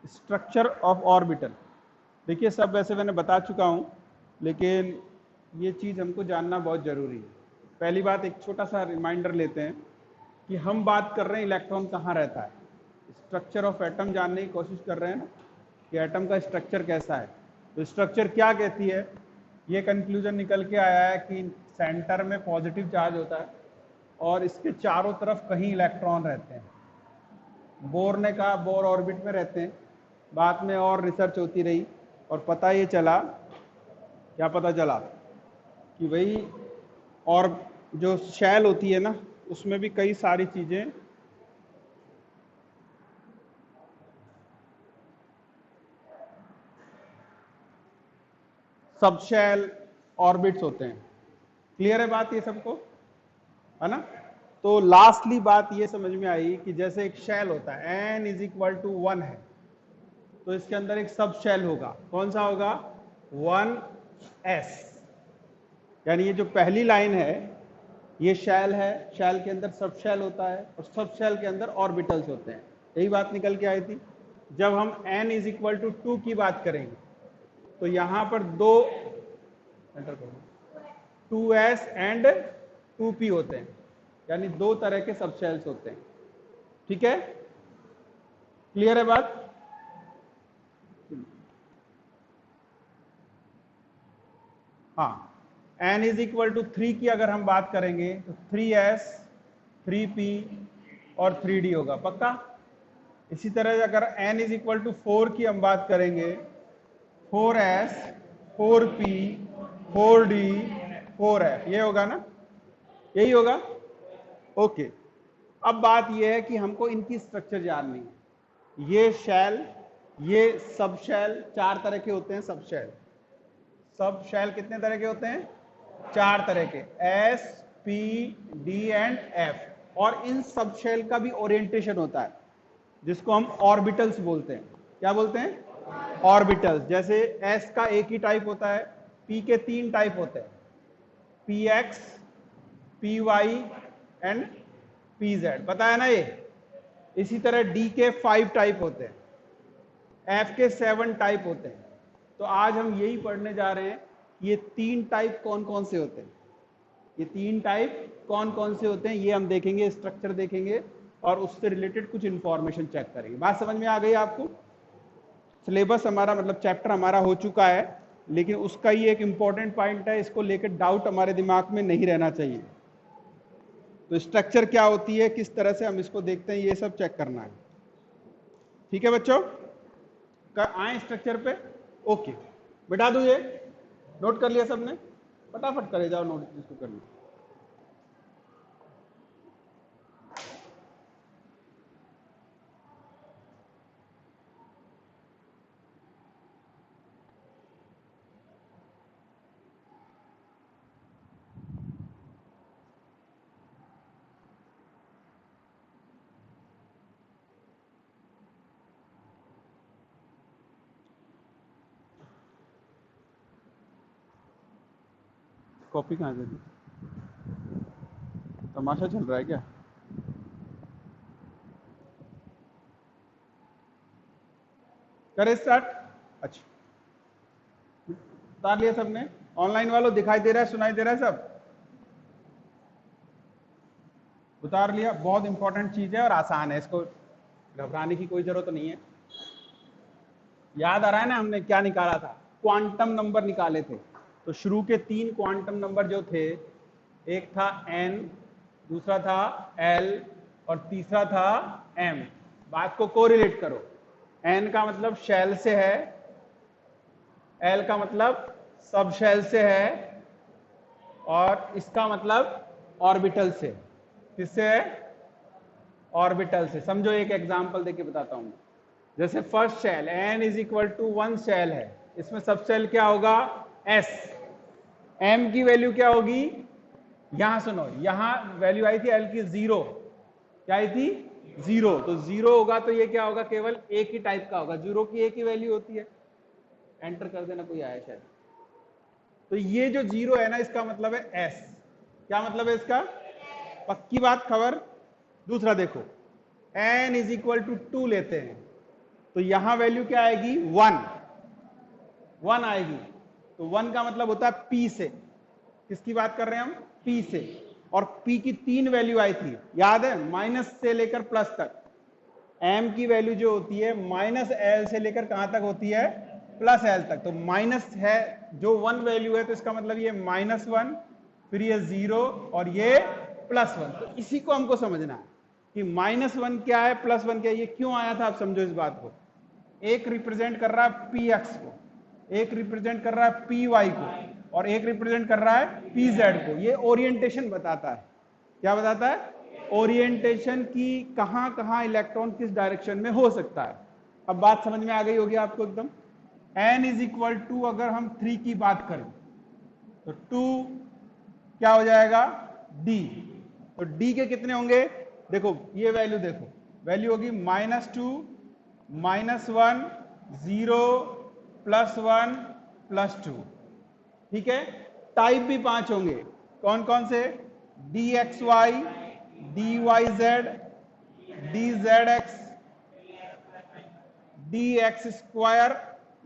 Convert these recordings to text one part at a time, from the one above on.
Structure of orbital. देखिए सब वैसे मैंने बता चुका हूँ, लेकिन ये चीज़ हमको जानना बहुत ज़रूरी है। पहली बात एक छोटा सा रिमाइंडर लेते हैं कि हम बात कर रहे हैं इलेक्ट्रॉन कहाँ रहता है। स्ट्रक्चर ऑफ एटम जानने की कोशिश कर रहे हैं ना, कि एटम का स्ट्रक्चर कैसा है। तो स्ट्रक्चर क्या कहती है, ये कंक्लूजन निकल के आया है कि सेंटर में पॉजिटिव चार्ज होता है और इसके चारों तरफ कहीं इलेक्ट्रॉन रहते हैं। बोर ने कहा बोर ऑर्बिट में रहते हैं, बाद में और रिसर्च होती रही और पता ये चला, क्या पता चला कि भाई और जो शैल होती है ना, उसमें भी कई सारी चीजें सब शैल ऑर्बिट्स होते हैं। क्लियर है बात ये सबको, है ना। तो लास्टली बात ये समझ में आई कि जैसे एक शैल होता है n = 1 है, तो इसके अंदर एक सब शैल होगा। कौन सा होगा? 1s। यानी ये जो पहली लाइन है ये शैल है, शैल के अंदर सब शैल होता है और सब शैल के अंदर ऑर्बिटल्स होते हैं। यही बात निकल के आई थी। जब हम n = 2 की बात करेंगे तो यहां पर दो 2s एंड 2p होते हैं, यानी दो तरह के सब शेल्स होते हैं। ठीक है, क्लियर है बात? हाँ, n = 3 की अगर हम बात करेंगे तो 3s 3p और 3d होगा, पक्का। इसी तरह अगर n = 4 की हम बात करेंगे, 4s 4p 4d 4f, ये होगा ना, यही होगा। ओके, अब बात यह है कि हमको इनकी स्ट्रक्चर जाननी है। ये शैल, ये सब शैल, चार तरह के होते हैं सब शैल। सब शैल कितने तरह के होते हैं? चार तरह के, S, P, D and F। और इन सब शैल का भी ओरिएंटेशन होता है जिसको हम ऑर्बिटल्स बोलते हैं। क्या बोलते हैं? ऑर्बिटल्स। जैसे S का एक ही टाइप होता है, P के 3 टाइप होते हैं, PX, PY एंड PZ, पता है ना ये। इसी तरह D के 5 टाइप होते हैं, F के 7 टाइप होते हैं। तो आज हम यही पढ़ने जा रहे हैं, ये 3 टाइप कौन कौन से होते हैं। ये 3 टाइप कौन कौन से होते हैं ये हम देखेंगे, स्ट्रक्चर देखेंगे और उससे रिलेटेड कुछ इंफॉर्मेशन चेक करेंगे। बात समझ में आ गई आपको? सिलेबस हमारा, मतलब चैप्टर हमारा हो चुका है, लेकिन उसका ही एक इंपॉर्टेंट पॉइंट है, इसको लेकर डाउट हमारे दिमाग में नहीं रहना चाहिए। तो स्ट्रक्चर क्या होती है, किस तरह से हम इसको देखते हैं, ये सब चेक करना है। ठीक है बच्चों, आए स्ट्रक्चर पे। ओके, बिठा दूं ये, नोट कर लिया सबने? फटाफट करे जाओ नोट जिसको करना। कॉपी कहाँ से दी? तमाशा चल रहा है क्या? करे स्टार्ट। अच्छा, उतार लिया सबने? ऑनलाइन वालों दिखाई दे रहा है, सुनाई दे रहा है सब? उतार लिया? बहुत इंपॉर्टेंट चीज है और आसान है, इसको घबराने की कोई जरूरत नहीं है। याद आ रहा है ना हमने क्या निकाला था? क्वांटम नंबर निकाले थे। तो शुरू के 3 क्वांटम नंबर जो थे, एक था n, दूसरा था l और तीसरा था m। बात को कोरिलेट करो। n का मतलब शेल से है, l का मतलब सब शेल से है और इसका मतलब ऑर्बिटल से। किससे है? ऑर्बिटल से। समझो, एक एग्जांपल देके बताता हूं। जैसे फर्स्ट शेल n = 1 शेल है, इसमें सब शेल क्या होगा? s। m की वैल्यू क्या होगी? यहां सुनो, यहां वैल्यू आई थी l की 0। क्या आई थी? 0। तो 0 होगा तो ये क्या होगा? केवल एक ही टाइप का होगा, 0 की एक ही वैल्यू होती है। एंटर कर देना, कोई आया शायद। तो ये जो 0 है ना, इसका मतलब है s। क्या मतलब है इसका? पक्की बात खबर। दूसरा देखो, n = 2 लेते हैं, तो यहां वैल्यू क्या आएगी 1 आएगी। तो 1 का मतलब होता है P से, किसकी बात कर रहे हैं हम, P से। और P की 3 वैल्यू आई थी, याद है, माइनस से लेकर प्लस तक। M की वैल्यू जो होती है माइनस L से लेकर कहां तक होती है, प्लस L तक। तो माइनस है जो 1 वैल्यू है, तो इसका मतलब ये -1, फिर ये 0 और ये +1। तो इसी को हमको समझना है कि -1 क्या है, +1 क्या है, ये क्यों आया था, आप समझो इस बात को। एक रिप्रेजेंट कर रहा है px को, एक रिप्रेजेंट कर रहा है py को, और एक रिप्रेजेंट कर रहा है pz को। ये ओरिएंटेशन बताता है, क्या बताता है, ओरिएंटेशन की कहां कहां इलेक्ट्रॉन किस डायरेक्शन में हो सकता है। अब बात समझ में आ गई होगी आपको एकदम। n इज इक्वल टू, अगर हम 3 की बात करें तो 2 क्या हो जाएगा, d। तो d के कितने होंगे, देखो ये वैल्यू, देखो वैल्यू होगी -2, -1, 0, +1, +2। ठीक है। टाइप भी 5 होंगे, कौन कौन से, dxy, dyz, dzx, dx²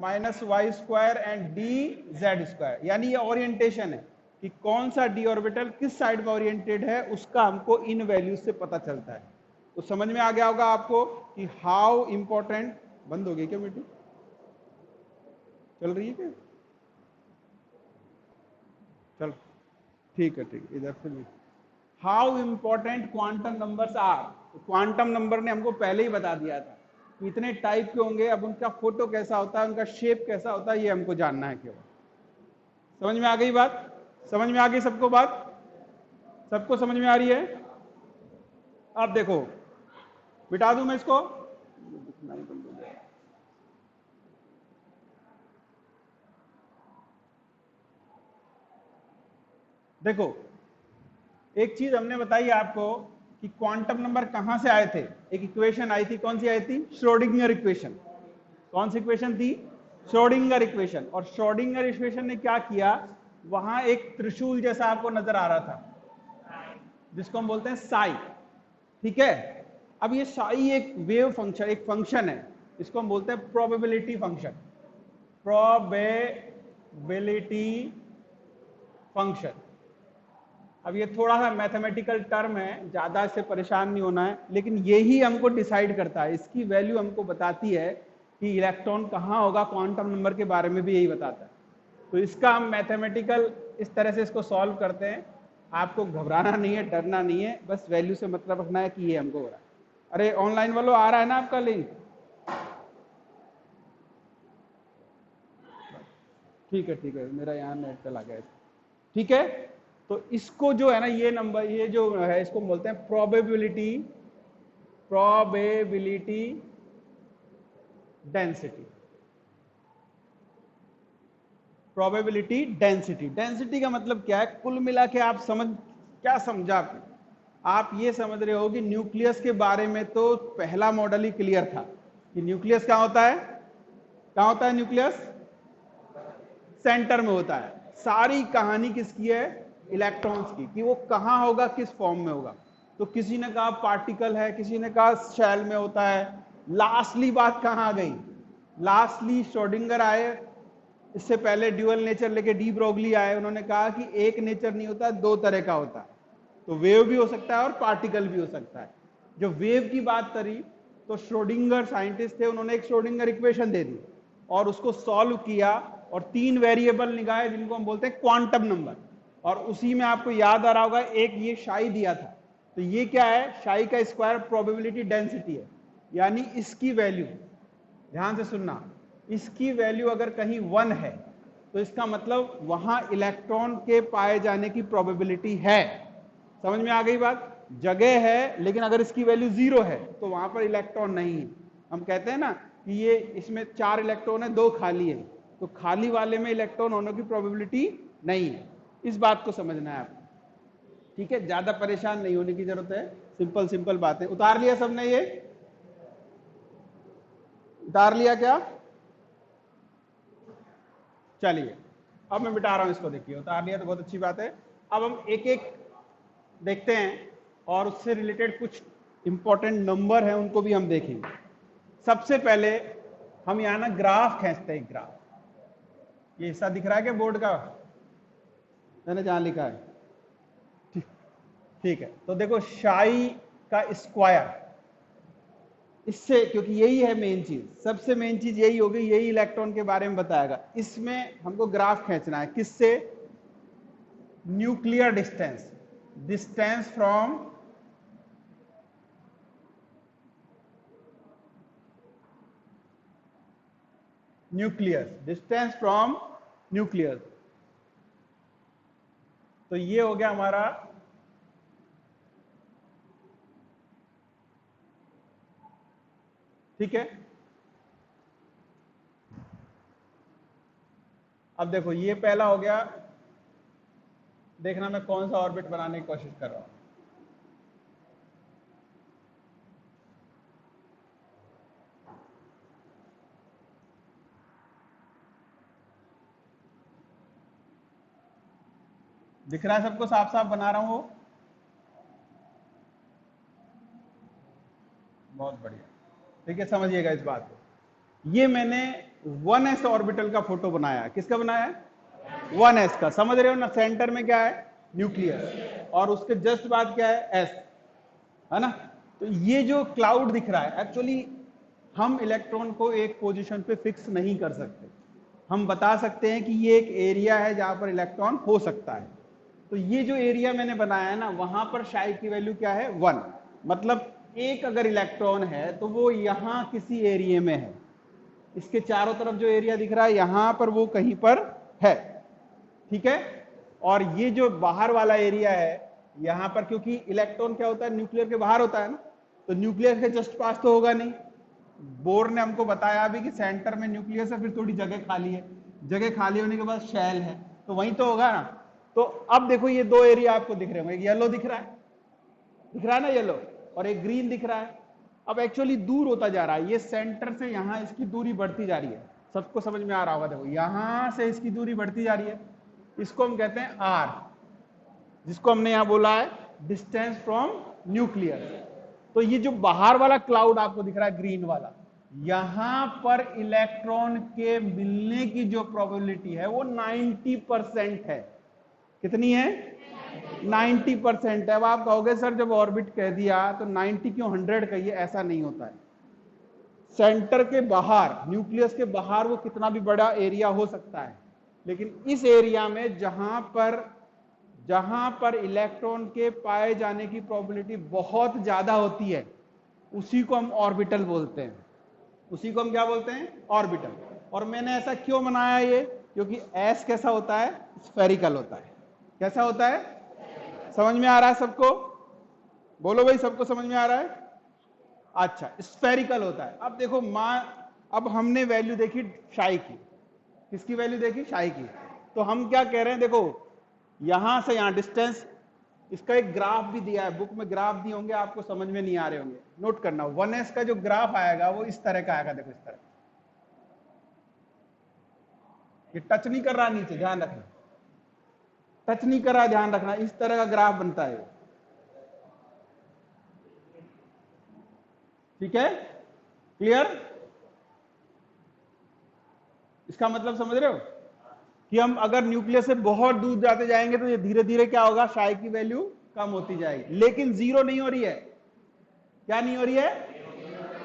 -y² and dz²। यानी ये ओरिएंटेशन है कि कौन सा d ऑर्बिटल किस साइड में ओरिएंटेड है, उसका हमको इन वैल्यूज से पता चलता है। तो समझ में आ गया होगा आपको कि हाउ इंपॉर्टेंट, बंद हो गई क्या मीटिंग, चल रही है क्या, चल ठीक है, ठीक, इधर से भी। How important quantum numbers are. Quantum number ने हमको पहले ही बता दिया था कि इतने टाइप के होंगे, अब उनका फोटो कैसा होता है, उनका शेप कैसा होता है, ये हमको जानना है केवल। समझ में आ गई बात, समझ में आ गई सबको बात, सबको समझ में आ रही है। अब देखो, मिटा दूं मैं इसको, देखो एक चीज हमने बताई आपको कि क्वांटम नंबर कहां से आए थे। एक इक्वेशन आई थी, कौन सी आई थी, श्रोडिंगर इक्वेशन। कौन सी इक्वेशन थी, श्रोडिंगर इक्वेशन। और श्रोडिंगर इक्वेशन ने क्या किया, वहां एक त्रिशूल जैसा आपको नजर आ रहा था, जिसको हम बोलते हैं साई। ठीक है। अब ये साई एक वेव फंक्शन, एक फंक्शन है, इसको हम बोलते हैं प्रोबेबिलिटी फंक्शन, प्रोबेबिलिटी फंक्शन। अब ये थोड़ा सा मैथमेटिकल टर्म है, ज्यादा इससे परेशान नहीं होना है, लेकिन यही हमको डिसाइड करता है, इसकी वैल्यू हमको बताती है कि इलेक्ट्रॉन कहाँ होगा। क्वांटम नंबर के बारे में भी यही बताता है। तो इसका हम मैथमेटिकल इस तरह से इसको सॉल्व करते हैं। आपको घबराना नहीं है, डरना नहीं है, बस वैल्यू से मतलब रखना है कि ये हमको हो रहा है। अरे ऑनलाइन वालों, आ रहा है ना आपका लिंक, ठीक है, ठीक है, मेरा यहाँ नेट चला गया। ठीक है। तो इसको जो है ना, ये नंबर, ये जो है, इसको बोलते हैं probability, probability density, probability density. Density का मतलब क्या है, कुल मिला के आप समझ, क्या समझा आप ये समझ रहे हो कि न्यूक्लियस के बारे में तो पहला मॉडल ही क्लियर था कि न्यूक्लियस कहाँ होता है, कहाँ होता है न्यूक्लियस, सेंटर में होता है। सारी कहानी किसकी है, इलेक्ट्रॉन्स की, कि वो कहां होगा, किस फॉर्म में होगा। तो किसी ने कहा पार्टिकल है, किसी ने कहा शेल में होता है। लास्टली बात कहां आ गई, लास्टली श्रोडिंगर आए, इससे पहले ड्यूअल नेचर लेके डी ब्रोगली आए, उन्होंने कहा कि एक नेचर नहीं होता, 2 तरह का होता है। तो वेव भी हो सकता है और पार्टिकल भी हो सकता है। जो वेव की बात करी तो श्रोडिंगर साइंटिस्ट थे, उन्होंने एक श्रोडिंगर इक्वेशन दे दी और उसको सॉल्व किया, और 3 वेरिएबल निकाले जिनको हम बोलते हैं क्वांटम नंबर। और उसी में आपको याद आ रहा होगा एक ये शाई दिया था। तो ये क्या है, शाई का स्क्वायर प्रोबेबिलिटी डेंसिटी है। यानी इसकी वैल्यू, ध्यान से सुनना, इसकी वैल्यू अगर कहीं 1 है तो इसका मतलब वहां इलेक्ट्रॉन के पाए जाने की प्रोबेबिलिटी है। समझ में आ गई बात, जगह है, लेकिन अगर इसकी वैल्यू 0 है तो वहां पर इलेक्ट्रॉन नहीं है। हम कहते हैं ना कि ये इसमें 4 इलेक्ट्रॉन है, 2 खाली है, तो खाली वाले में इलेक्ट्रॉन होने की प्रोबेबिलिटी नहीं है। इस बात को समझना है आपको। ठीक है, ज्यादा परेशान नहीं होने की जरूरत है, सिंपल सिंपल बातें। उतार लिया सबने, ये उतार लिया क्या, चलिए अब मैं मिटा रहा हूं इसको, देखिए उतार लिया तो बहुत अच्छी बात है। अब हम एक एक देखते हैं और उससे रिलेटेड कुछ इंपॉर्टेंट नंबर हैं उनको भी हम देखेंगे। सबसे पहले हम यहाँ ना ग्राफ खींचते हैं, ग्राफ। ये हिस्सा दिख रहा है क्या बोर्ड का, मैंने जहां लिखा है? ठीक, ठीक है। तो देखो शाई का स्क्वायर, इससे, क्योंकि यही है मेन चीज, सबसे मेन चीज यही होगी, यही इलेक्ट्रॉन के बारे में बताएगा। इसमें हमको ग्राफ खींचना है, किससे? Nuclear distance, distance from nucleus, distance from nucleus. तो ये हो गया हमारा ठीक है। अब देखो ये पहला हो गया, देखना मैं कौन सा ऑर्बिट बनाने की कोशिश कर रहा हूं। दिख रहा है सबको, साफ साफ बना रहा हूं वो? बहुत बढ़िया, ठीक है, समझिएगा इस बात को। ये मैंने 1s ऑर्बिटल का फोटो बनाया है। किसका बनाया है? 1s का। समझ रहे हो ना, सेंटर में क्या है? न्यूक्लियस, और उसके जस्ट बाद क्या है? s, है ना। तो ये जो क्लाउड दिख रहा है, एक्चुअली हम इलेक्ट्रॉन को एक पोजीशन पे फिक्स नहीं कर सकते। हम बता सकते हैं कि ये एक एरिया है जहां पर इलेक्ट्रॉन हो सकता है। तो ये जो एरिया मैंने बनाया है ना, वहां पर शाई की वैल्यू क्या है? 1। मतलब एक अगर इलेक्ट्रॉन है तो वो यहां किसी एरिया में है, इसके चारों तरफ जो एरिया दिख रहा है यहां पर वो कहीं पर है, ठीक है। और ये जो बाहर वाला एरिया है यहां पर, क्योंकि इलेक्ट्रॉन क्या होता है? न्यूक्लियर के बाहर होता है ना, तो न्यूक्लियर के जस्ट पास तो होगा नहीं। बोर ने हमको बताया अभी कि सेंटर में न्यूक्लियस है, फिर थोड़ी जगह खाली है, जगह खाली होने के बाद शेल है, तो वहीं तो होगा ना। तो अब देखो ये दो एरिया आपको दिख रहे होंगे, एक येलो दिख रहा है, दिख रहा है ना येलो, और एक ग्रीन दिख रहा है। अब एक्चुअली दूर होता जा रहा है, ये सेंटर से यहां इसकी दूरी बढ़ती जा रही है। सबको समझ में आ रहा होगा, देखो यहां से इसकी दूरी बढ़ती जा रही है, इसको हम कहते हैं आर, जिसको हमने यहां बोला है डिस्टेंस फ्रॉम न्यूक्लियर। तो ये जो बाहर वाला क्लाउड आपको दिख रहा है ग्रीन वाला, यहां पर इलेक्ट्रॉन के मिलने की जो प्रोबेबिलिटी है वो 90% है। कितनी है? 90% है। अब आप कहोगे सर जब ऑर्बिट कह दिया तो 90 क्यों 100 कहिए? ऐसा नहीं होता है। सेंटर के बाहर, न्यूक्लियस के बाहर वो कितना भी बड़ा एरिया हो सकता है, लेकिन इस एरिया में जहां पर इलेक्ट्रॉन के पाए जाने की प्रोबेबिलिटी बहुत ज्यादा होती है, उसी को हम ऑर्बिटल बोलते हैं। उसी को हम क्या बोलते हैं? ऑर्बिटल। और मैंने ऐसा क्यों बनाया ये? क्योंकि एस कैसा होता है? स्फेरिकल होता है। कैसा होता है? समझ में आ रहा है सबको? बोलो भाई, सबको समझ में आ रहा है? अच्छा, स्फेरिकल होता है। अब देखो अब हमने वैल्यू देखी शाई की, किसकी वैल्यू देखी? शाई की। तो हम क्या कह रहे हैं, देखो यहां से यहां डिस्टेंस, इसका एक ग्राफ भी दिया है, बुक में ग्राफ दिए होंगे, आपको समझ में नहीं आ रहे होंगे, नोट करना। 1s का जो ग्राफ आएगा वो इस तरह का आएगा, देखो इस तरह। ये टच नहीं कर रहा नीचे, ध्यान रखना, टच नहीं कर रहा, ध्यान रखना, इस तरह का ग्राफ बनता है, ठीक है? क्लियर? इसका मतलब समझ रहे हो कि हम अगर न्यूक्लियस से बहुत दूर जाते जाएंगे तो ये धीरे धीरे क्या होगा? शाई की वैल्यू कम होती जाएगी, लेकिन जीरो नहीं हो रही है। क्या नहीं हो रही है?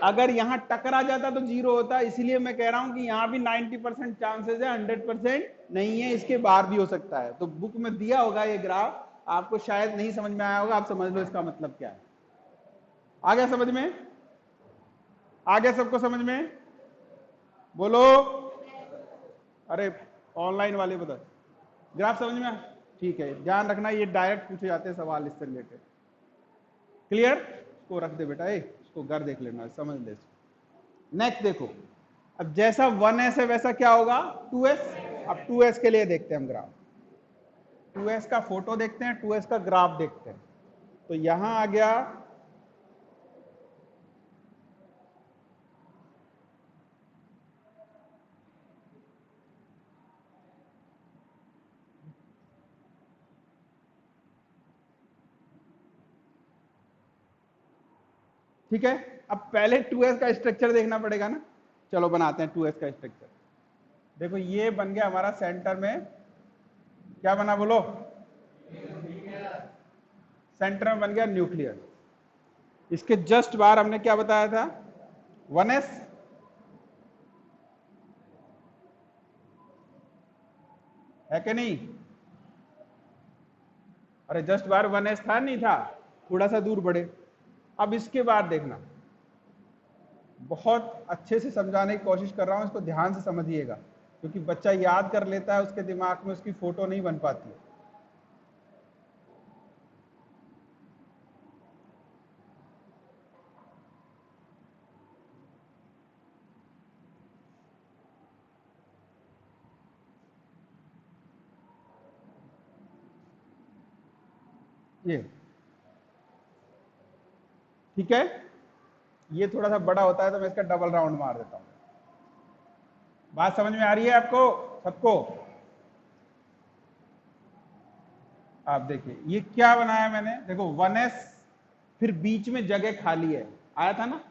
अगर यहां टकरा जाता तो जीरो होता, इसीलिए मैं कह रहा हूं कि यहां भी 90% चांसेस है, 100% नहीं है, इसके बाहर भी हो सकता है। तो बुक में दिया होगा ये ग्राफ, आपको शायद नहीं समझ में आया होगा, आप समझ लो इसका मतलब क्या है। आ गया समझ में? आ गया सबको समझ में? बोलो। अरे ऑनलाइन वाले बता, ग्राफ समझ में? ठीक है, ध्यान रखना, ये डायरेक्ट पूछे जाते हैं सवाल इससे रिलेटेड। क्लियर? इसको रख दे बेटा, इसको घर देख लेना, समझ ले। नेक्स्ट देखो, अब जैसा 1s है वैसा क्या होगा? 2s। अब 2s के लिए देखते हैं हम ग्राफ, 2s का फोटो देखते हैं, 2s का ग्राफ देखते हैं। तो यहां आ गया, ठीक है। अब पहले 2s का स्ट्रक्चर देखना पड़ेगा ना। चलो बनाते हैं 2s का स्ट्रक्चर। देखो ये बन गया हमारा सेंटर में, क्या बना बोलो, सेंटर में बन गया न्यूक्लियस। इसके जस्ट बाहर हमने क्या बताया था, 1s, है कि नहीं? अरे जस्ट बाहर 1s था नहीं था, थोड़ा सा दूर बढ़े। अब इसके बाद देखना, बहुत अच्छे से समझाने की कोशिश कर रहा हूं, इसको ध्यान से समझिएगा, क्योंकि बच्चा याद कर लेता है, उसके दिमाग में उसकी फोटो नहीं बन पाती है। ये ठीक है, ये थोड़ा सा बड़ा होता है तो मैं इसका डबल राउंड मार देता हूं। बात समझ में आ रही है आपको सबको? आप देखिए ये क्या बनाया मैंने, देखो 1s, फिर बीच में जगह खाली है, आया था ना,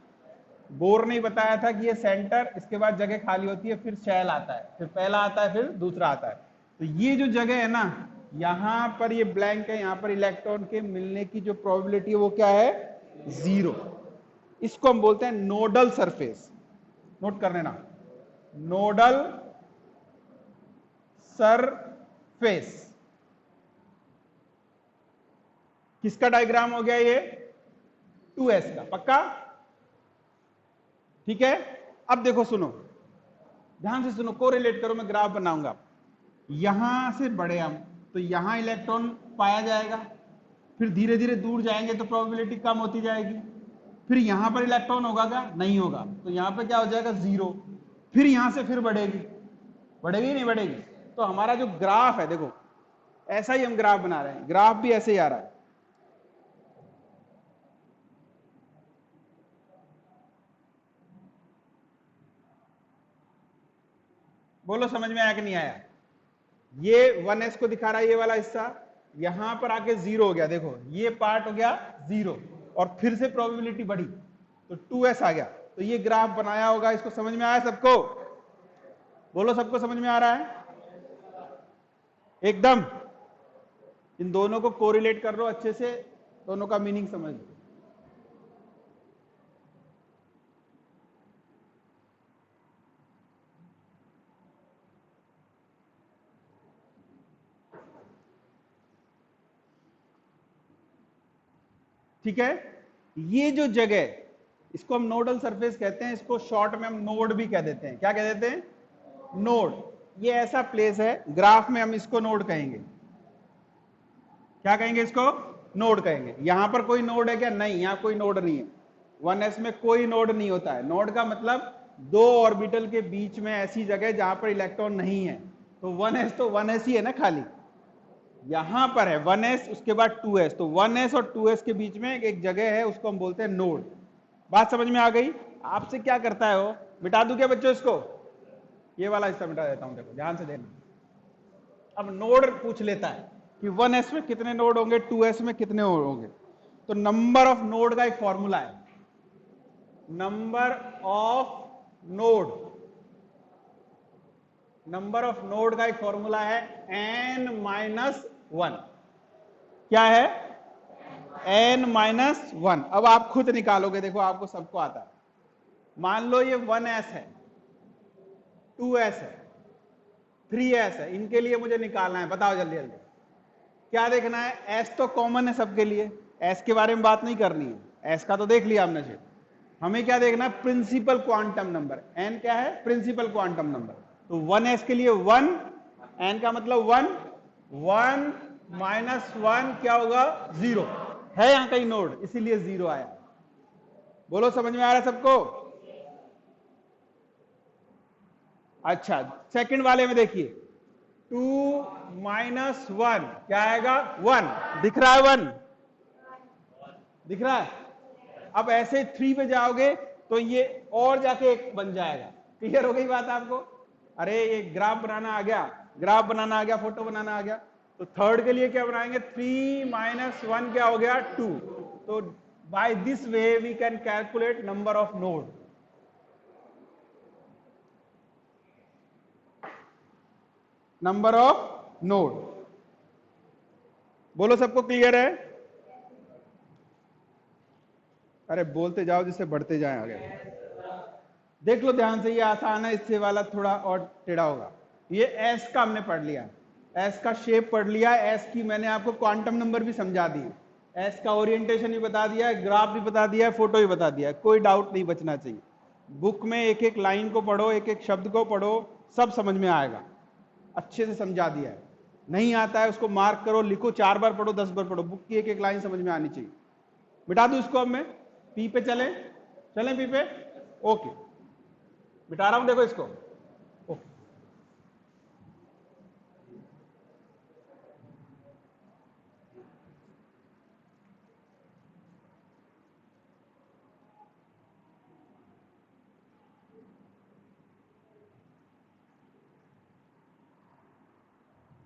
बोर नहीं बताया था कि ये सेंटर, इसके बाद जगह खाली होती है, फिर शेल आता है, फिर पहला आता है, फिर दूसरा आता है। तो ये जो जगह है ना, यहां पर ये ब्लैंक है, यहां पर इलेक्ट्रॉन के मिलने की जो प्रोबेबिलिटी है वो क्या है, 0। इसको हम बोलते हैं नोडल सरफेस। नोट कर लेना, नोडल सरफेस। किसका डायग्राम हो गया ये, 2s का, पक्का? ठीक है। अब देखो सुनो, ध्यान से सुनो, कोरिलेट करो, मैं ग्राफ बनाऊंगा। यहां से बढ़े हम तो यहां इलेक्ट्रॉन पाया जाएगा, फिर धीरे धीरे दूर जाएंगे तो प्रोबेबिलिटी कम होती जाएगी, फिर यहां पर इलेक्ट्रॉन होगा क्या, नहीं होगा, तो यहां पर क्या हो जाएगा, 0। फिर यहां से फिर बढ़ेगी, बढ़ेगी नहीं बढ़ेगी? तो हमारा जो ग्राफ है, देखो ऐसा ही हम ग्राफ बना रहे हैं, ग्राफ भी ऐसे ही आ रहा है। बोलो समझ में आया कि नहीं आया? ये 1s को दिखा रहा है, ये वाला हिस्सा, यहां पर आके 0 हो गया, देखो ये पार्ट हो गया 0, और फिर से प्रोबेबिलिटी बढ़ी तो 2s आ गया। तो ये ग्राफ बनाया होगा, इसको समझ में आया सबको? बोलो सबको समझ में आ रहा है एकदम? इन दोनों को कोरिलेट कर लो अच्छे से, दोनों का मीनिंग समझ लो। ठीक है, ये जो जगह, इसको हम नोडल सरफेस कहते हैं, इसको शॉर्ट में हम नोड भी कह देते हैं। क्या कह देते हैं, नोड। ये ऐसा प्लेस है, ग्राफ में हम इसको नोड कहेंगे। क्या कहेंगे इसको, नोड कहेंगे। यहां पर कोई नोड है क्या, नहीं, यहां कोई नोड नहीं है। 1s में कोई नोड नहीं होता है। नोड का मतलब दो ऑर्बिटल के बीच में ऐसी जगह जहां पर इलेक्ट्रॉन नहीं है। तो 1s तो 1s ही है ना खाली, यहां पर है 1s, उसके बाद 2s, तो 1s और 2s के बीच में एक जगह है, उसको हम बोलते हैं नोड। बात समझ में आ गई? आपसे क्या करता है वो, मिटा दूं क्या बच्चों इसको, ये वाला हिस्सा मिटा देता हूं, देखो ध्यान से देना। अब नोड पूछ लेता है कि 1s में कितने नोड होंगे, 2s में कितने होंगे। तो नंबर ऑफ नोड का एक फॉर्मूला है, number of node, number of node का एक फॉर्मूला है n-1। क्या है, n-1। अब आप खुद निकालोगे, देखो आपको सबको आता है। मान लो ये 1s है, 2s है, 3s है, इनके लिए मुझे निकालना है, बताओ जल्दी जल्दी क्या देखना है। s तो कॉमन है सबके लिए, s के बारे में बात नहीं करनी है, s का तो देख लिया हमने। हमें क्या देखना है, प्रिंसिपल क्वांटम नंबर। n क्या है, प्रिंसिपल क्वांटम नंबर। तो 1s के लिए 1, n का मतलब 1, 1 -1 क्या होगा, 0 है, यहां कहीं नोड, इसीलिए 0 आया। बोलो समझ में आ रहा है सबको? अच्छा, सेकंड वाले में देखिए, 2 -1 क्या आएगा, 1। दिख रहा है 1, दिख रहा है? अब ऐसे 3 पे जाओगे तो ये और जाके 1 बन जाएगा। क्लियर हो गई बात आपको? अरे ये ग्राफ बनाना आ गया, ग्राफ बनाना आ गया, फोटो बनाना आ गया। तो थर्ड के लिए क्या बनाएंगे, 3 -1 क्या हो गया, 2। तो by this way we can calculate number of node. Number of node. बोलो सबको क्लियर है? अरे बोलते जाओ जिससे बढ़ते जाएं आगे। देख लो ध्यान से, ये आसान है, इससे वाला थोड़ा और टेढ़ा होगा। ये एस का हमने पढ़ लिया, एस का शेप पढ़ लिया, एस की मैंने आपको क्वांटम नंबर भी समझा दी, एस का ओरिएंटेशन भी बता दिया है, ग्राफ भी बता दिया है, फोटो भी बता दिया है, कोई डाउट नहीं बचना चाहिए। बुक में एक एक लाइन को पढ़ो, एक एक शब्द को पढ़ो, सब समझ में आएगा, अच्छे से समझा दिया है। नहीं आता है उसको मार्क करो, लिखो, 4 बार पढ़ो, 10 बार पढ़ो, बुक की एक एक लाइन समझ में आनी चाहिए। मिटा दूं इसको अब मैं, पी पे चलें, चलें पी पे, ओके मिटा रहा हूं, देखो इसको, ओके।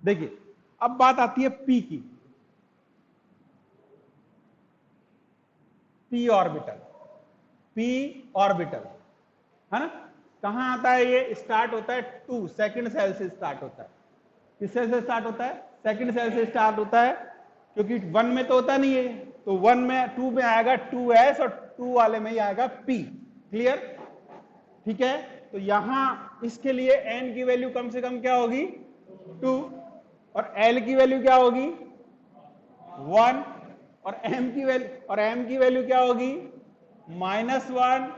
देखिए अब बात आती है पी की, पी ऑर्बिटल, पी ऑर्बिटल है ना, कहां आता है ये? स्टार्ट होता है 2 सेकंड सेल से स्टार्ट होता है। किस सेल से स्टार्ट होता है? सेकंड सेल से स्टार्ट होता है, क्योंकि 1 में तो होता नहीं है, तो 1 में 2 में आएगा 2s और 2 वाले में ही आएगा p। क्लियर? ठीक है, तो यहां इसके लिए n की वैल्यू कम से कम क्या होगी? 2, और l की वैल्यू क्या होगी? 1, और m की वैल्यू क्या होगी? -1,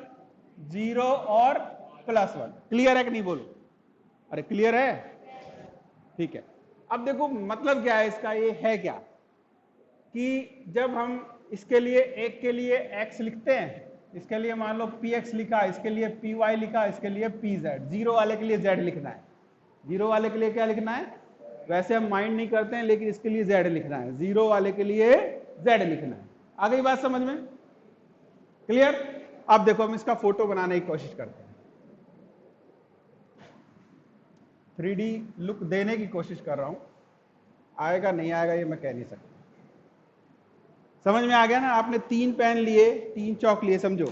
0 और +1। क्लियर है कि नहीं? बोलो, अरे क्लियर है? ठीक है, अब देखो मतलब क्या है इसका, ये है क्या कि जब हम इसके लिए एक के लिए x लिखते हैं, इसके लिए मान लो px लिखा, इसके लिए py लिखा, इसके लिए pz, जीरो वाले के लिए z लिखना है, जीरो वाले के लिए क्या लिखना है? वैसे हम माइंड नहीं करते हैं, लेकिन इसके लिए z लिखना है, जीरो वाले के लिए z लिखना है। आ गई बात समझ में? क्लियर? अब देखो हम इसका फोटो बनाने की कोशिश करते हैं, 3D लुक देने की कोशिश कर रहा हूं, आएगा नहीं आएगा ये मैं कह नहीं सकता। समझ में आ गया ना? आपने 3 पेन लिए, 3 चौक लिए, समझो,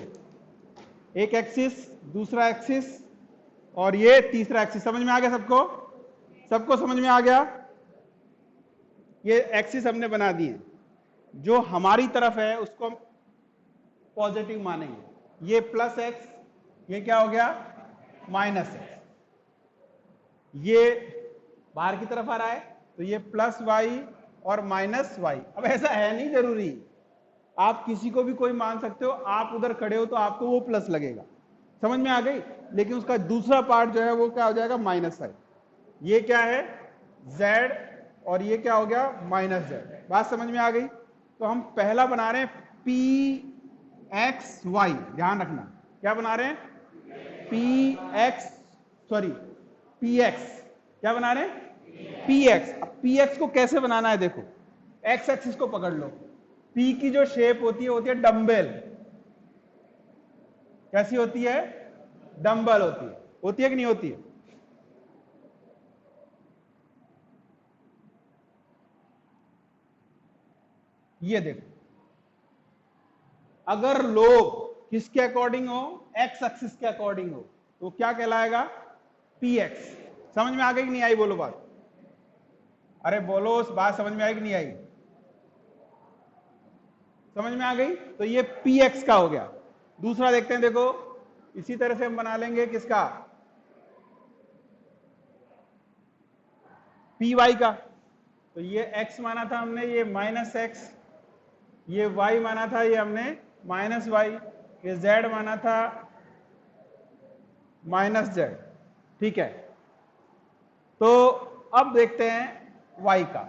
एक एक्सिस, दूसरा एक्सिस, और ये तीसरा एक्सिस। समझ में आ गया सबको? सबको समझ में आ गया? ये एक्सिस हमने बना दिए, जो हमारी तरफ है उसको हम पॉजिटिव मानेंगे, ये +x, ये क्या हो गया? -x। ये बाहर की तरफ आ रहा है, तो ये +y और -y। अब ऐसा है नहीं जरूरी, आप किसी को भी कोई मान सकते हो, आप उधर खड़े हो तो आपको वो प्लस लगेगा। समझ में आ गई? लेकिन उसका दूसरा पार्ट जो है वो क्या हो जाएगा? -y। ये क्या है? z, और ये क्या हो गया? -z। बात समझ में आ गई? तो हम पहला बना रहे हैं pxy, ध्यान रखना, क्या बना रहे हैं? px, क्या बना रहे हैं? px। अब px को कैसे बनाना है? देखो, x एक्सिस को पकड़ लो, p की जो शेप होती है डंबल। कैसी होती है? डंबल होती है कि नहीं होती है? ये देखो, अगर लोग किसके अकॉर्डिंग हो? x एक्सिस के अकॉर्डिंग हो, तो क्या कहलाएगा? px। समझ में आ गई कि नहीं आई? बोलो बात, अरे बोलो, बात समझ में आई कि नहीं आई? समझ में आ गई? तो ये px का हो गया। दूसरा देखते हैं, देखो इसी तरह से हम बना लेंगे किसका? py का। तो ये x माना था हमने, ये -x, ये y माना था, ये हमने -y, ये z माना था -z। ठीक है, तो अब देखते हैं y का।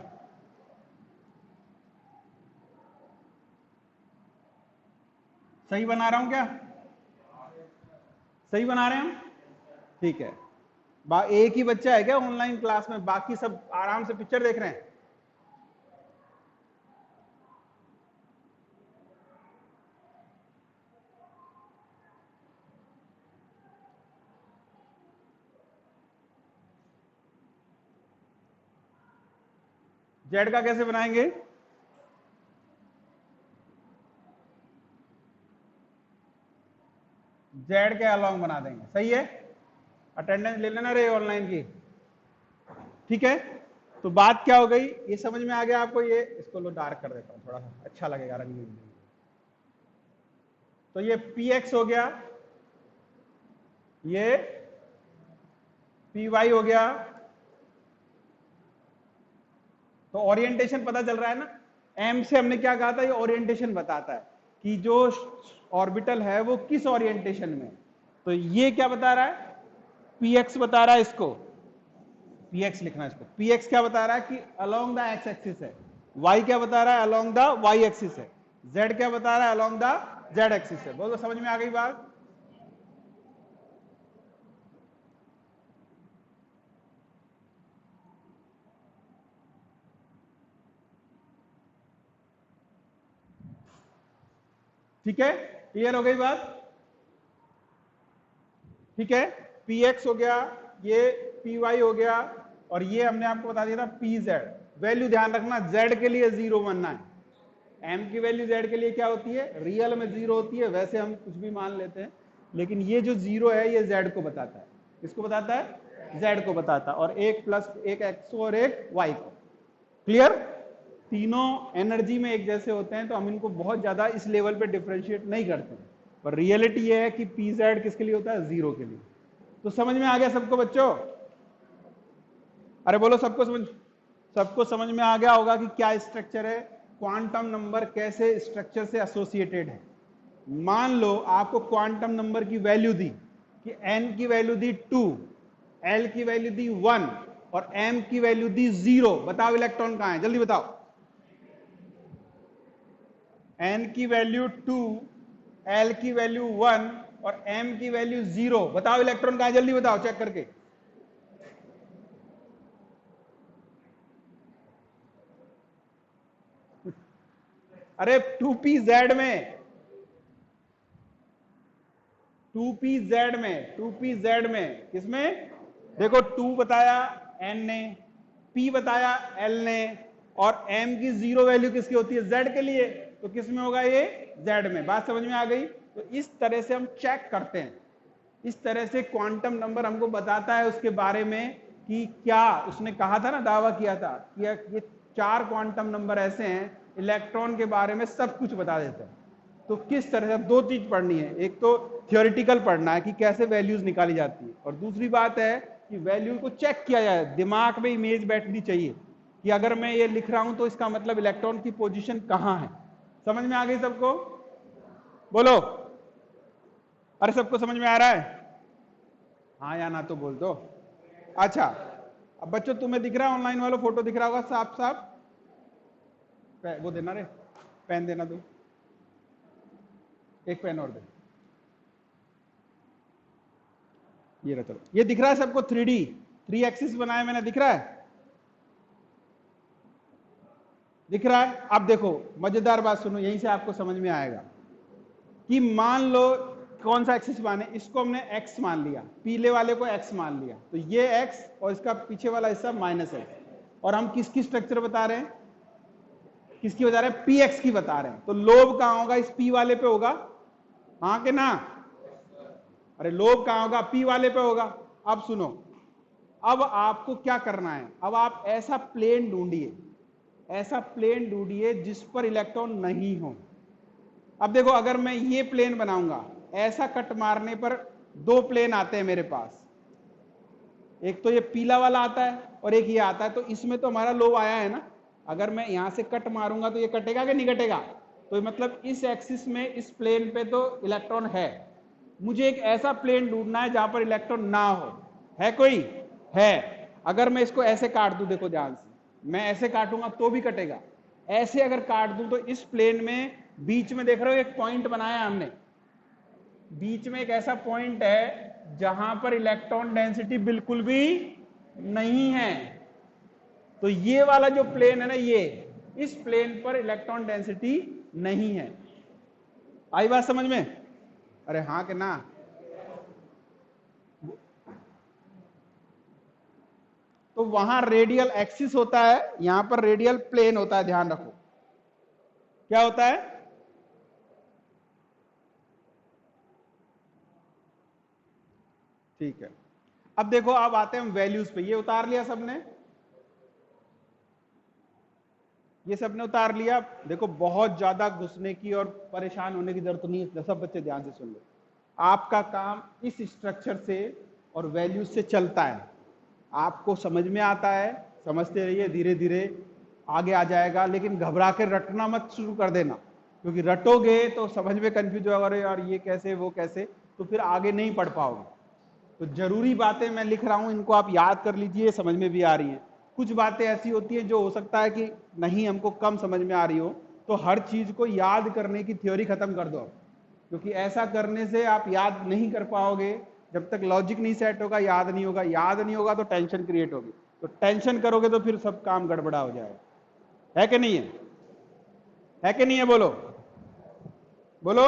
सही बना रहा हूं क्या? सही बना रहे हैं हम? ठीक है, एक ही बच्चा है क्या ऑनलाइन क्लास में? बाकी सब आराम से पिक्चर देख रहे हैं? जेड का कैसे बनाएंगे? जेड के अलोंग बना देंगे। सही है, अटेंडेंस ले लेना रे ऑनलाइन की। ठीक है, तो बात क्या हो गई, ये समझ में आ गया आपको? ये इसको लो डार्क कर देता हूं, थोड़ा सा अच्छा लगेगा रंगीन। तो ये px हो गया, ये py हो गया। तो ओरिएंटेशन पता चल रहा है ना, m से हमने क्या कहा था, ये ओरिएंटेशन बताता है कि जो ऑर्बिटल है वो किस ओरिएंटेशन में। तो ये क्या बता रहा है, px बता रहा है इसको, px लिखना है इसको, px क्या बता रहा है कि अलोंग द x एक्सिस है, y क्या बता रहा है अलोंग द y एक्सिस है, z क्या बता रहा है अलोंग द z एक्सिस है। बोलो समझ में आ गई बात? ठीक है, क्लियर हो गई बात? ठीक है, px हो गया, ये py हो गया, और ये हमने आपको बता दिया था pz। वैल्यू ध्यान रखना, z के लिए 0 बनना है। m की वैल्यू z के लिए क्या होती है, रियल में 0 होती है, वैसे हम कुछ भी मान लेते हैं, लेकिन ये जो 0 है ये z को बताता है। किसको बताता है? z को बताता है, और एक प्लस एक x को और एक y को। क्लियर? तीनों एनर्जी में एक जैसे होते हैं, तो हम इनको बहुत ज्यादा इस लेवल पे डिफरेंशिएट नहीं करते हैं, पर रियलिटी ये है कि pz किसके लिए होता है, 0 के लिए। तो समझ में आ गया सबको बच्चों? अरे बोलो, सबको समझ में आ गया होगा कि क्या स्ट्रक्चर है, क्वांटम नंबर कैसे स्ट्रक्चर से एसोसिएटेड है। मान लो आपको क्वांटम नंबर की वैल्यू दी कि n की वैल्यू दी 2, l की वैल्यू दी 1 और m की वैल्यू दी 0। बताओ इलेक्ट्रॉन कहां है, जल्दी बताओ। n की वैल्यू 2, l की वैल्यू 1 और m की वैल्यू 0। बताओ इलेक्ट्रॉन कहां है, जल्दी बताओ चेक करके। अरे 2pz में, 2pz में, 2pz में किसमें? देखो 2 बताया n ने, p बताया l ने, और m की 0 वैल्यू किसकी होती है, z के लिए, तो किस में होगा ये, z में। बात समझ में आ गई? तो इस तरह से हम चेक करते हैं, इस तरह से क्वांटम नंबर हमको बताता है उसके बारे में कि क्या उसने कहा था ना, दावा किया था कि ये 4 क्वांटम नंबर ऐसे हैं इलेक्ट्रॉन के बारे में सब कुछ बता देते हैं। तो किस तरह से, दो चीज पढ़नी है, एक तो थियोरिटिकल पढ़ना है कि कैसे वैल्यूज निकाली जाती है, और दूसरी बात है कि वैल्यू को चेक किया जाए, दिमाग में इमेज बैठनी चाहिए कि अगर मैं ये लिख रहा हूं तो इसका मतलब इलेक्ट्रॉन की पोजीशन कहां है। समझ में आ गई सबको? बोलो, अरे सबको समझ में आ रहा है? हाँ या ना तो बोल दो। अच्छा, अब बच्चों तुम्हें दिख रहा है, ऑनलाइन वालों फोटो दिख रहा होगा साफ साफ? वो देना रे, पेन देना दो, एक पेन और दे। ये रहा, चलो ये दिख रहा है सबको, 3D 3 एक्सिस बनाए मैंने, दिख रहा है? दिख रहा है? अब देखो मजेदार बात सुनो, यहीं से आपको समझ में आएगा कि मान लो कौन सा एक्सिस माने, इसको हमने x मान लिया, पीले वाले को x मान लिया, तो ये x और इसका पीछे वाला हिस्सा -x, और हम किसकी स्ट्रक्चर बता रहे हैं, किसकी बता रहे हैं, px की बता रहे हैं। तो लोब कहां होगा, इस p वाले पे होगा, हाँ कि ना? अरे लोब कहां होगा, p वाले पे होगा। अब सुनो, अब आपको क्या करना है, अब आप ऐसा प्लेन ढूंढिए, ऐसा प्लेन ढूंढिए जिस पर इलेक्ट्रॉन नहीं हो। अब देखो, अगर मैं ये प्लेन बनाऊंगा, ऐसा कट मारने पर 2 प्लेन आते हैं मेरे पास, एक तो ये पीला वाला आता है और एक ये आता है, तो इसमें तो हमारा लोब आया है ना। अगर मैं यहां से कट मारूंगा तो ये कटेगा कि नहीं कटेगा? तो मतलब इस एक्सिस में, इस प्लेन पे तो इलेक्ट्रॉन है। मुझे एक ऐसा प्लेन ढूंढना है जहां पर इलेक्ट्रॉन ना हो। है कोई? है। अगर मैं इसको ऐसे काट दूं, देखो ध्यान से, मैं ऐसे काटूंगा तो भी कटेगा, ऐसे अगर काट दूं तो इस प्लेन में बीच में देख रहे हो एक पॉइंट बनाया हमने, बीच में एक ऐसा पॉइंट है जहां पर इलेक्ट्रॉन डेंसिटी बिल्कुल भी नहीं है। तो ये वाला जो प्लेन है ना, ये, इस प्लेन पर इलेक्ट्रॉन डेंसिटी नहीं है। आई बात समझ में? अरे हाँ कि ना? तो वहां रेडियल एक्सिस होता है, यहां पर रेडियल प्लेन होता है, ध्यान रखो। क्या होता है? ठीक है। अब देखो, अब आते हैं हम वैल्यूज पे, ये उतार लिया सबने। ये सबने उतार लिया। देखो बहुत ज्यादा घुसने की और परेशान होने की जरूरत नहीं है, सब बच्चे ध्यान से सुन लो। आपका काम इस स्ट्रक्चर से और वैल्यूज से चलता है, आपको समझ में आता है, समझते रहिए, धीरे धीरे आगे आ जाएगा। लेकिन घबरा के रटना मत शुरू कर देना, क्योंकि रटोगे तो समझ में कंफ्यूज होगा, अरे यार ये कैसे वो कैसे, तो फिर आगे नहीं पढ़ पाओगे। तो जरूरी बातें मैं लिख रहा हूं, इनको आप याद कर लीजिए, समझ में भी आ रही हैं। कुछ बातें ऐसी होती हैं जो हो सकता है कि नहीं हमको कम समझ में आ रही हो, तो हर चीज को याद करने की थ्योरी खत्म कर दो, क्योंकि ऐसा करने से आप याद नहीं कर पाओगे। जब तक लॉजिक नहीं सेट होगा याद नहीं होगा, याद नहीं होगा तो टेंशन क्रिएट होगी, तो टेंशन करोगे तो फिर सब काम गड़बड़ा हो जाएगा। है कि नहीं है? है कि नहीं है? बोलो बोलो।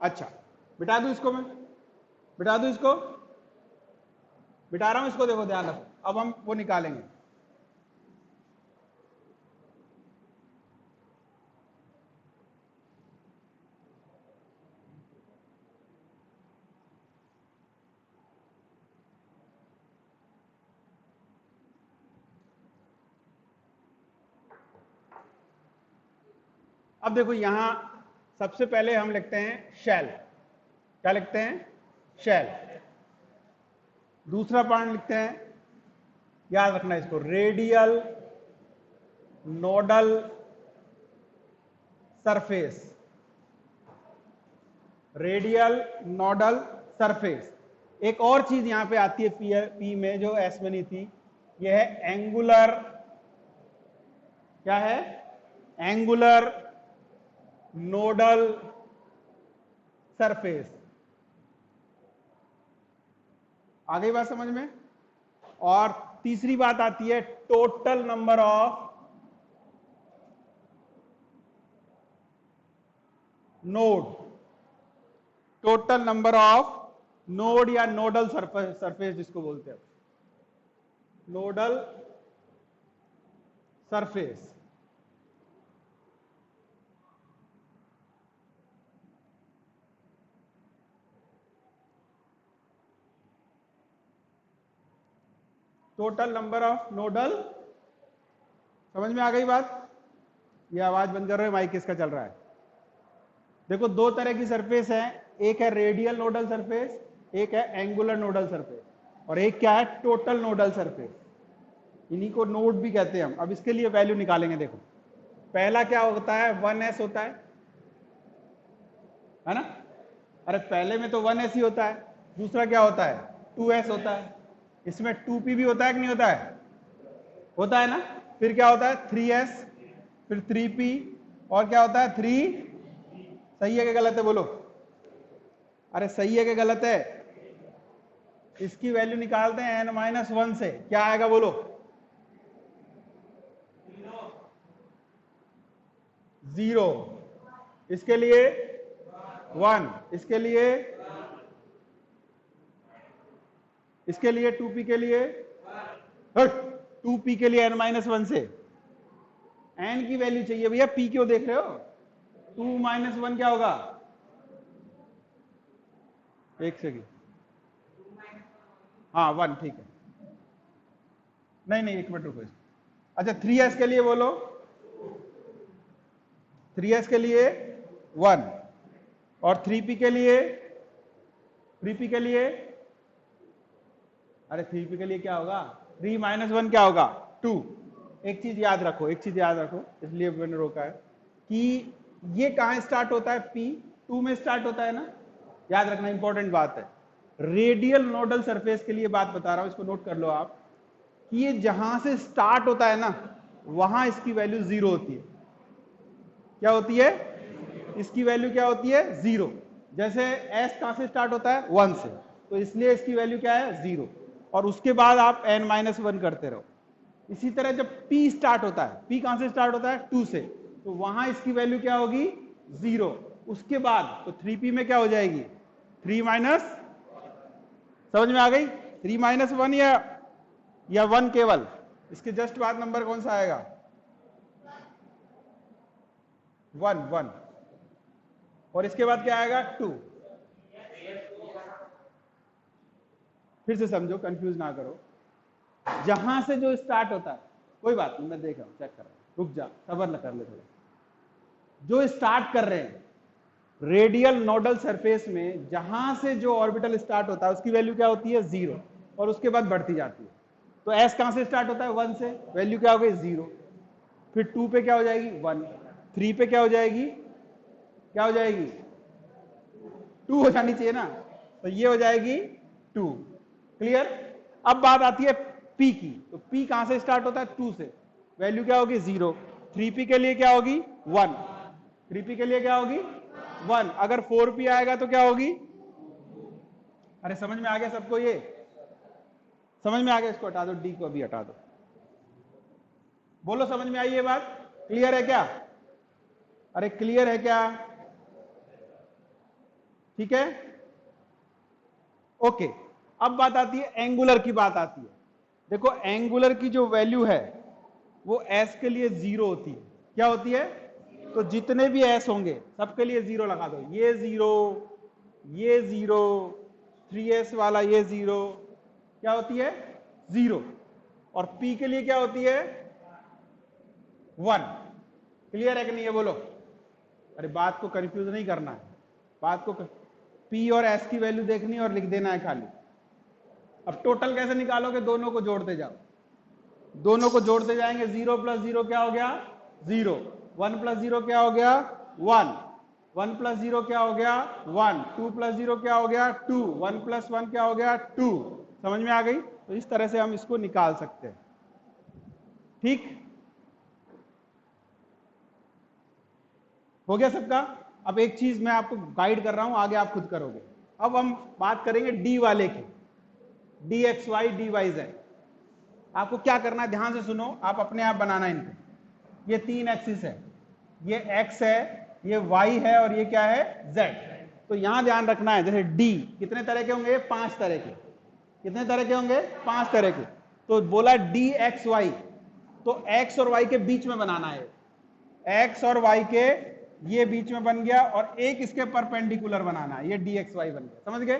अच्छा बिठा दूं इसको, मैं बिठा दूं इसको, बिठा रहा हूं इसको, देखो ध्यान रखो। अब हम वो निकालेंगे। अब देखो यहां सबसे पहले हम लिखते हैं शेल। क्या लिखते हैं? शेल। दूसरा पॉइंट लिखते हैं, याद रखना इसको, radial nodal surface. Radial nodal surface. एक और चीज यहां पे आती है पी में जो एस में नहीं थी, यह है एंगुलर। क्या है? Angular nodal surface. आ गई बात समझ में? और तीसरी बात आती है total number of node. Total number of node या नोडल सरफेस जिसको बोलते हैं, nodal surface. Total number of nodal. समझ में आ गई बात? ये आवाज बंद कर रहे हो, माइक किसका चल रहा है? देखो दो तरह की सरफेस है, एक है रेडियल नोडल सरफेस, एक है एंगुलर नोडल सरफेस, और एक क्या है? Total nodal surface. इन्हीं को नोड भी कहते हैं हम। अब इसके लिए वैल्यू निकालेंगे। देखो पहला क्या होता है? 1s होता है ना? अरे पहले में तो 1s ही होता है। दूसरा क्या होता है? 2s होता है। इसमें 2p भी होता है कि नहीं होता है? होता है ना? फिर क्या होता है? 3s, फिर 3p, और क्या होता है? 3। सही है कि गलत है? बोलो। अरे सही है कि गलत है? इसकी वैल्यू निकालते हैं n-1 से, क्या आएगा बोलो? 0। इसके लिए 1, इसके लिए 2p के लिए 2p के लिए n-1 से n की वैल्यू चाहिए भैया, p क्यों देख रहे हो? 2 - 1 क्या होगा? एक सेकेंड, हाँ 1, ठीक है। नहीं नहीं, एक मिनट रुको। अच्छा 3s के लिए बोलो, 3s के लिए 1, और 3p के लिए, 3p के लिए, अरे 3p के लिए क्या होगा? 3 - 1 क्या होगा? 2। एक चीज याद रखो, एक चीज याद रखो, इसलिए मैंने रोका है कि ये कहां स्टार्ट होता है? P2 में स्टार्ट होता है ना? याद रखना, इंपॉर्टेंट बात है। रेडियल नोडल सरफेस के लिए बात बता रहा हूं, इसको नोट कर लो आप, कि ये जहां से स्टार्ट होता है ना, वहां इसकी वैल्यू 0 होती है। क्या होती है? इसकी वैल्यू क्या होती है? 0। जैसे s कहां से स्टार्ट होता है? 1 से, तो इसलिए इसकी वैल्यू क्या है? 0। और उसके बाद आप n-1 करते रहो। इसी तरह जब p स्टार्ट होता है, p कहां से स्टार्ट होता है? 2 से, तो वहां इसकी वैल्यू क्या होगी? 0। उसके बाद तो 3p में क्या हो जाएगी? 3 माइनस, समझ में आ गई? 3 - 1 या 1 केवल? इसके जस्ट बाद नंबर कौन सा आएगा? 1। और इसके बाद क्या आएगा? 2। फिर से समझो, कंफ्यूज ना करो। जहां से जो स्टार्ट होता है, कोई बात नहीं, मैं देख रहा हूं, चेक कर रहा हूं। रुक जा, सबर कर ले थोड़ा। जो स्टार्ट कर रहे हैं रेडियल नोडल सरफेस में, जहां से जो ऑर्बिटल स्टार्ट होता है उसकी वैल्यू क्या होती है 0 और उसके बाद बढ़ती जाती है। तो एस कहां से स्टार्ट होता है 1 से, वैल्यू क्या हो गई 0, फिर 2 पे क्या हो जाएगी 1, 3 पे क्या हो जाएगी, क्या हो जाएगी 2 हो जानी चाहिए ना, तो ये हो जाएगी 2। क्लियर। अब बात आती है पी की, तो पी कहां से स्टार्ट होता है 2 से, वैल्यू क्या होगी 0, 3p के लिए क्या होगी 1, 3p के लिए क्या होगी 1, अगर 4p आएगा तो क्या होगी, अरे समझ में आ गया सबको, ये समझ में आ गया, इसको हटा दो, डी को भी हटा दो, बोलो समझ में आई ये बात, क्लियर है क्या, अरे क्लियर है क्या, ठीक है ओके। अब बात आती है एंगुलर की, बात आती है, देखो एंगुलर की जो वैल्यू है वो एस के लिए 0 होती है, क्या होती है, तो जितने भी एस होंगे सबके लिए 0 लगा दो, ये 0, ये 0, 3s वाला ये 0, क्या होती है 0, और p के लिए क्या होती है 1। क्लियर है कि नहीं है बोलो, अरे बात को कंफ्यूज नहीं करना है, बात को p और s की वैल्यू देखनी है और लिख देना है खाली। अब टोटल कैसे निकालोगे, दोनों को जोड़ते जाओ, दोनों को जोड़ते जाएंगे, 0 प्लस 0 क्या हो गया 0, 1 प्लस 0 क्या हो गया 1, 1 प्लस 0 क्या हो गया 1, 2 प्लस 0 क्या हो गया 2, 1 प्लस 1 क्या हो गया 2। समझ में आ गई, तो इस तरह से हम इसको निकाल सकते हैं, ठीक हो गया सबका। अब एक चीज मैं आपको गाइड कर रहा हूं, आगे आप खुद करोगे। अब हम बात करेंगे डी वाले की, D X Y D Y Z. आपको क्या करना है, ध्यान से सुनो, आप अपने आप बनाना इनको। ये 3 एक्सिस है, ये x है, ये y है और ये क्या है z। तो यहां ध्यान रखना है, जैसे d कितने तरह के होंगे 5 तरह के, कितने तरह के होंगे 5 तरह के। तो बोला डी एक्स वाई, तो x और y के बीच में बनाना है, x और y के ये बीच में बन गया और एक इसके परपेंडिकुलर बनाना है, ये डी एक्स वाई बन गया, समझ गए।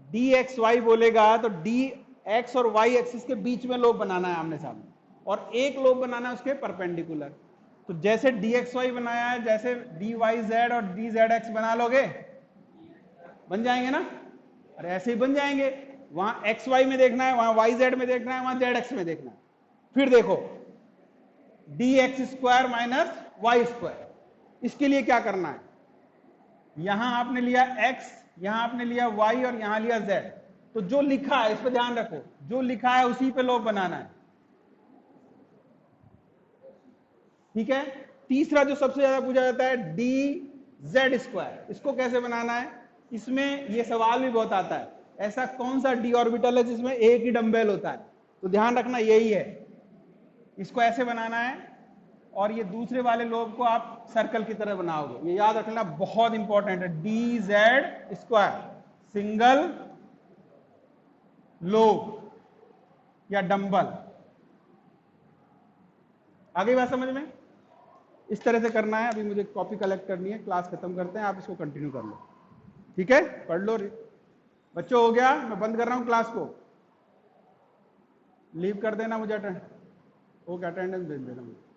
डी एक्स वाई बोलेगा तो डी एक्स और वाई एक्सिस के बीच में लोब बनाना है आमने सामने, और एक लोब बनाना है उसके परपेंडिकुलर। तो जैसे डी एक्स वाई बनाया है, जैसे डी वाई जेड और डी जेड एक्स बना लोगे, बन जाएंगे ना, अरे ऐसे ही बन जाएंगे। वहां एक्स वाई में देखना है, वहां वाई जेड में देखना है, वहां जेड एक्स में देखना है। फिर देखो D X square minus Y square, इसके लिए क्या करना है, यहां आपने लिया x, यहां आपने लिया y और यहां लिया z। तो जो लिखा है इस पे ध्यान रखो, जो लिखा है उसी पे लोब बनाना है, ठीक है। तीसरा जो सबसे ज्यादा पूछा जाता है डी जेड स्क्वायर, इसको कैसे बनाना है, इसमें ये सवाल भी बहुत आता है, ऐसा कौन सा डी ऑर्बिटल है जिसमें एक ही डंबेल होता है, तो ध्यान रखना यही है, इसको ऐसे बनाना है, और ये दूसरे वाले लोब को आप सर्कल की तरह बनाओगे, ये याद रखना बहुत इंपॉर्टेंट है, D Z square single lobe या डंबल। आगे बात समझ में, इस तरह से करना है। अभी मुझे कॉपी कलेक्ट करनी है, क्लास खत्म करते हैं, आप इसको कंटिन्यू कर लो, ठीक है, पढ़ लो बच्चों, हो गया, मैं बंद कर रहा हूं क्लास को, लीव कर देना मुझे, ओके अटेंडेंस भेज देना मुझे।